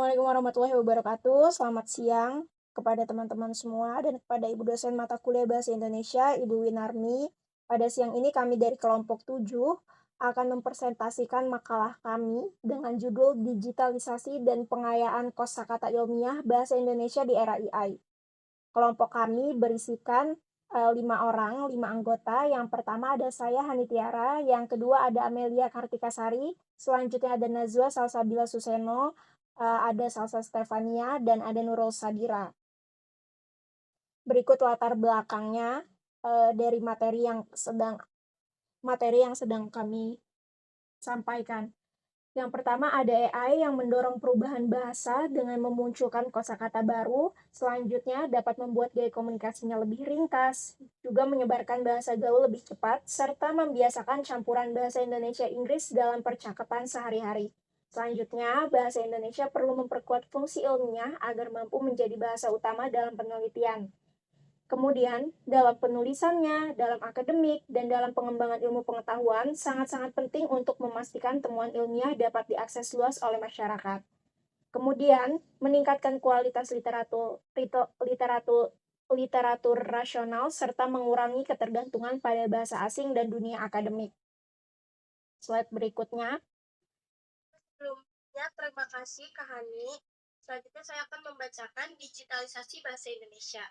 Assalamualaikum warahmatullahi wabarakatuh. Selamat siang kepada teman-teman semua dan kepada Ibu dosen mata kuliah Bahasa Indonesia, Ibu Winarni. Pada siang ini kami dari kelompok 7 akan mempresentasikan makalah kami dengan judul Digitalisasi dan Pengayaan Kosakata Ilmiah Bahasa Indonesia di Era AI. Kelompok kami berisikan 5 anggota. Yang pertama ada saya, Hani Tiara. Yang kedua ada Amelia Kartikasari. Selanjutnya ada Nazwa Salsabila Suseno, ada Salsa Stefania, dan ada Nurul Sabira. Berikut latar belakangnya dari materi yang sedang kami sampaikan. Yang pertama ada AI yang mendorong perubahan bahasa dengan memunculkan kosakata baru. Selanjutnya dapat membuat gaya komunikasinya lebih ringkas, juga menyebarkan bahasa gaul lebih cepat, serta membiasakan campuran bahasa Indonesia-Inggris dalam percakapan sehari-hari. Selanjutnya, bahasa Indonesia perlu memperkuat fungsi ilmiah agar mampu menjadi bahasa utama dalam penelitian. Kemudian, dalam penulisannya, dalam akademik, dan dalam pengembangan ilmu pengetahuan, sangat-sangat penting untuk memastikan temuan ilmiah dapat diakses luas oleh masyarakat. Kemudian, meningkatkan kualitas literatur rasional, serta mengurangi ketergantungan pada bahasa asing dan dunia akademik. Slide berikutnya. Sebelumnya, terima kasih Kak Hani. Selanjutnya saya akan membacakan digitalisasi bahasa Indonesia.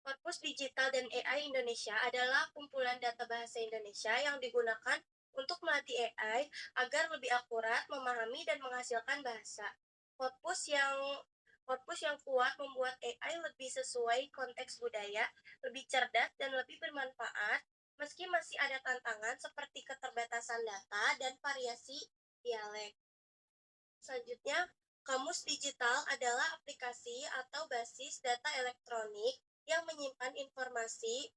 Korpus Digital dan AI Indonesia adalah kumpulan data bahasa Indonesia yang digunakan untuk melatih AI agar lebih akurat memahami dan menghasilkan bahasa. Korpus yang kuat membuat AI lebih sesuai konteks budaya, lebih cerdas dan lebih bermanfaat, meski masih ada tantangan seperti keterbatasan data dan variasi dialek. Selanjutnya, Kamus Digital adalah aplikasi atau basis data elektronik yang menyimpan informasi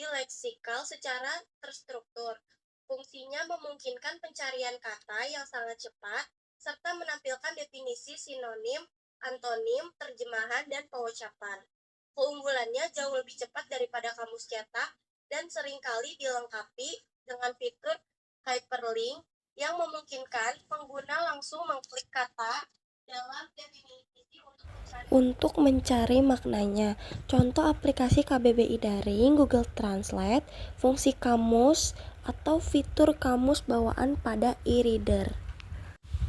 leksikal secara terstruktur. Fungsinya memungkinkan pencarian kata yang sangat cepat, serta menampilkan definisi sinonim, antonim, terjemahan, dan pengucapan. Keunggulannya jauh lebih cepat daripada kamus cetak dan seringkali dilengkapi dengan fitur hyperlink yang memungkinkan pengguna langsung mengklik kata dalam definisi untuk mencari maknanya. Contoh aplikasi KBBI Daring, Google Translate, fungsi kamus, atau fitur kamus bawaan pada e-reader.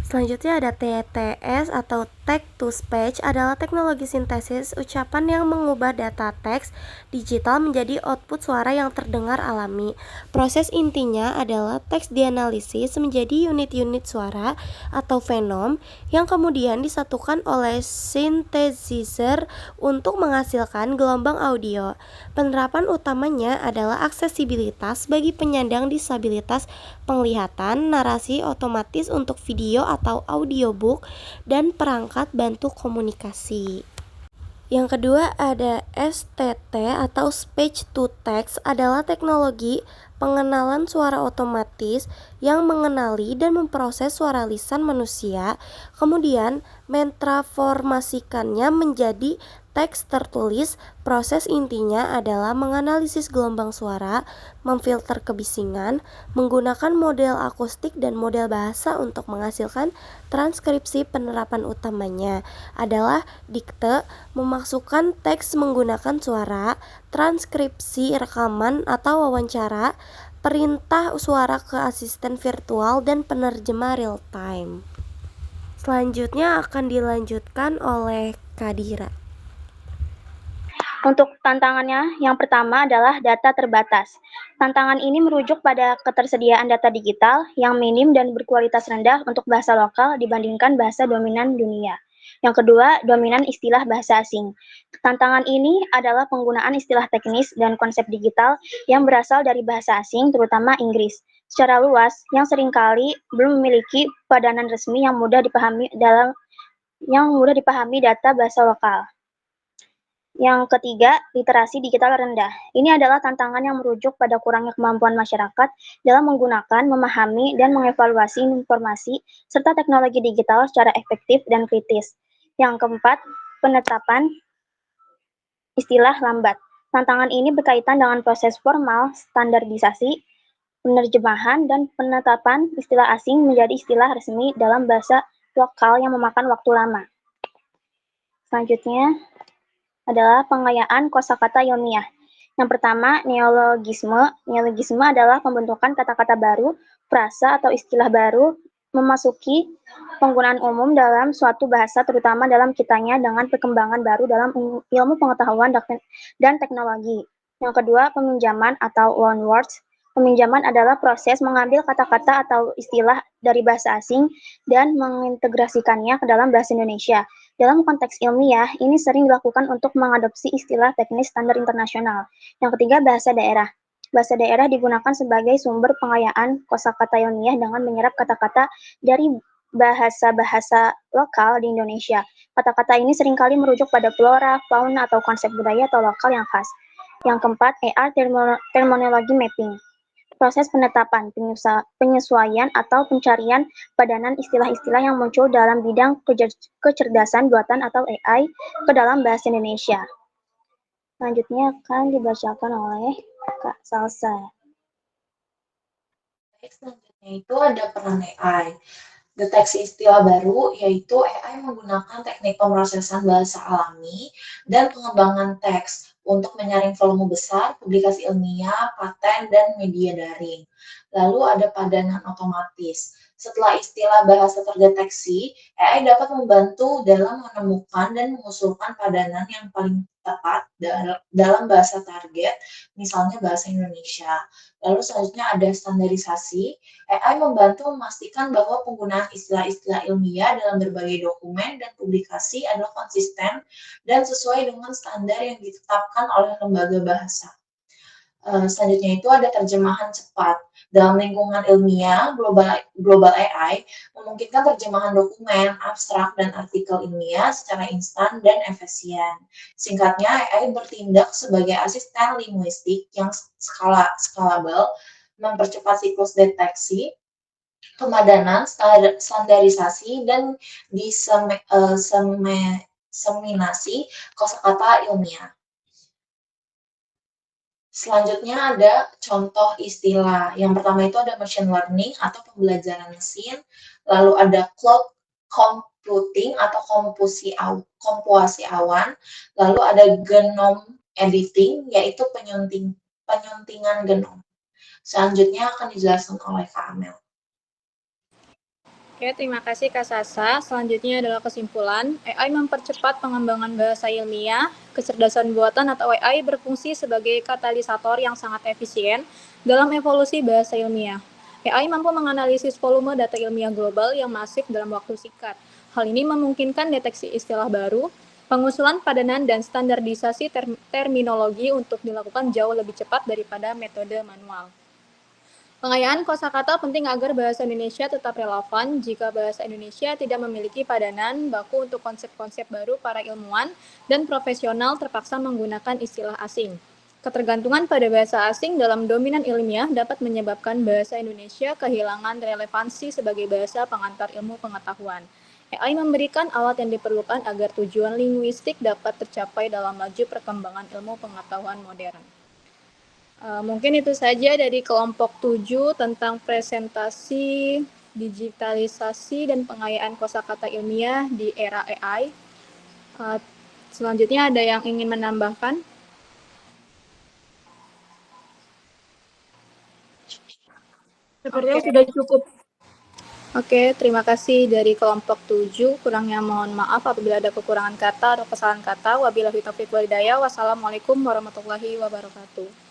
Selanjutnya ada TTS atau Text to Speech, adalah teknologi sintesis ucapan yang mengubah data teks digital menjadi output suara yang terdengar alami. Proses intinya adalah teks dianalisis menjadi unit-unit suara atau fenom yang kemudian disatukan oleh synthesizer untuk menghasilkan gelombang audio. Penerapan utamanya adalah aksesibilitas bagi penyandang disabilitas penglihatan, narasi otomatis untuk video atau audiobook, dan perangkat bantu komunikasi. Yang kedua ada STT atau Speech to Text, adalah teknologi pengenalan suara otomatis yang mengenali dan memproses suara lisan manusia, kemudian mentransformasikannya menjadi teks tertulis. Proses intinya adalah menganalisis gelombang suara, memfilter kebisingan, menggunakan model akustik dan model bahasa untuk menghasilkan transkripsi. Penerapan utamanya adalah dikte, memasukkan teks menggunakan suara, transkripsi rekaman atau wawancara, perintah suara ke asisten virtual, dan penerjemah real time. Selanjutnya akan dilanjutkan oleh Kadira. Untuk tantangannya, yang pertama adalah data terbatas. Tantangan ini merujuk pada ketersediaan data digital yang minim dan berkualitas rendah untuk bahasa lokal dibandingkan bahasa dominan dunia. Yang kedua, dominan istilah bahasa asing. Tantangan ini adalah penggunaan istilah teknis dan konsep digital yang berasal dari bahasa asing, terutama Inggris, secara luas, yang seringkali belum memiliki padanan resmi yang mudah dipahami data bahasa lokal. Yang ketiga, literasi digital rendah. Ini adalah tantangan yang merujuk pada kurangnya kemampuan masyarakat dalam menggunakan, memahami, dan mengevaluasi informasi serta teknologi digital secara efektif dan kritis. Yang keempat, penetapan istilah lambat. Tantangan ini berkaitan dengan proses formal, standarisasi, penerjemahan, dan penetapan istilah asing menjadi istilah resmi dalam bahasa lokal yang memakan waktu lama. Selanjutnya adalah pengayaan kosakata ilmiah. Yang pertama, neologisme. Neologisme adalah pembentukan kata-kata baru, frasa atau istilah baru memasuki penggunaan umum dalam suatu bahasa, terutama dalam kitanya dengan perkembangan baru dalam ilmu pengetahuan dan teknologi. Yang kedua, peminjaman atau loanwords. Peminjaman adalah proses mengambil kata-kata atau istilah dari bahasa asing dan mengintegrasikannya ke dalam bahasa Indonesia. Dalam konteks ilmiah, ini sering dilakukan untuk mengadopsi istilah teknis standar internasional. Yang ketiga, bahasa daerah. Bahasa daerah digunakan sebagai sumber pengayaan kosakata ilmiah dengan menyerap kata-kata dari bahasa-bahasa lokal di Indonesia. Kata-kata ini seringkali merujuk pada flora, fauna, atau konsep budaya atau lokal yang khas. Yang keempat, AR terminologi mapping. Proses penetapan, penyesuaian, atau pencarian padanan istilah-istilah yang muncul dalam bidang kecerdasan buatan atau AI ke dalam bahasa Indonesia. Selanjutnya akan dibacakan oleh Kak Salsa. Selanjutnya itu ada peran AI. Deteksi istilah baru, yaitu AI menggunakan teknik pemrosesan bahasa alami dan pengembangan teks untuk menyaring volume besar, publikasi ilmiah, paten, dan media daring. Lalu ada padanan otomatis. Setelah istilah bahasa terdeteksi, AI dapat membantu dalam menemukan dan mengusulkan padanan yang paling tepat dalam bahasa target, misalnya bahasa Indonesia. Lalu selanjutnya ada standarisasi. AI membantu memastikan bahwa penggunaan istilah-istilah ilmiah dalam berbagai dokumen dan publikasi adalah konsisten dan sesuai dengan standar yang ditetapkan oleh lembaga bahasa. Selanjutnya itu ada terjemahan cepat. Dalam lingkungan ilmiah, global AI memungkinkan terjemahan dokumen, abstrak, dan artikel ilmiah secara instan dan efisien. Singkatnya, AI bertindak sebagai asisten linguistik yang skalabel, mempercepat siklus deteksi, pemadanan, standarisasi, dan diseminasi kosakata ilmiah. Selanjutnya ada contoh istilah. Yang pertama itu ada machine learning atau pembelajaran mesin, lalu ada cloud computing atau kompuasi awan, lalu ada genome editing, yaitu penyuntingan genom. Selanjutnya akan dijelaskan oleh Kak Amel. Oke, terima kasih Kak Sasa. Selanjutnya adalah kesimpulan. AI mempercepat pengembangan bahasa ilmiah. Kecerdasan buatan atau AI berfungsi sebagai katalisator yang sangat efisien dalam evolusi bahasa ilmiah. AI mampu menganalisis volume data ilmiah global yang masif dalam waktu singkat. Hal ini memungkinkan deteksi istilah baru, pengusulan padanan, dan standarisasi terminologi untuk dilakukan jauh lebih cepat daripada metode manual. Pengayaan kosakata penting agar bahasa Indonesia tetap relevan. Jika bahasa Indonesia tidak memiliki padanan baku untuk konsep-konsep baru, para ilmuwan dan profesional terpaksa menggunakan istilah asing. Ketergantungan pada bahasa asing dalam dominan ilmiah dapat menyebabkan bahasa Indonesia kehilangan relevansi sebagai bahasa pengantar ilmu pengetahuan. AI memberikan alat yang diperlukan agar tujuan linguistik dapat tercapai dalam laju perkembangan ilmu pengetahuan modern. Mungkin itu saja dari kelompok 7 tentang presentasi digitalisasi dan pengayaan kosakata ilmiah di era AI. Selanjutnya ada yang ingin menambahkan? Sepertinya sudah cukup. Oke, terima kasih dari kelompok 7. Kurangnya mohon maaf apabila ada kekurangan kata atau kesalahan kata. Wabillahi taufiq wal hidayah. Wassalamualaikum warahmatullahi wabarakatuh.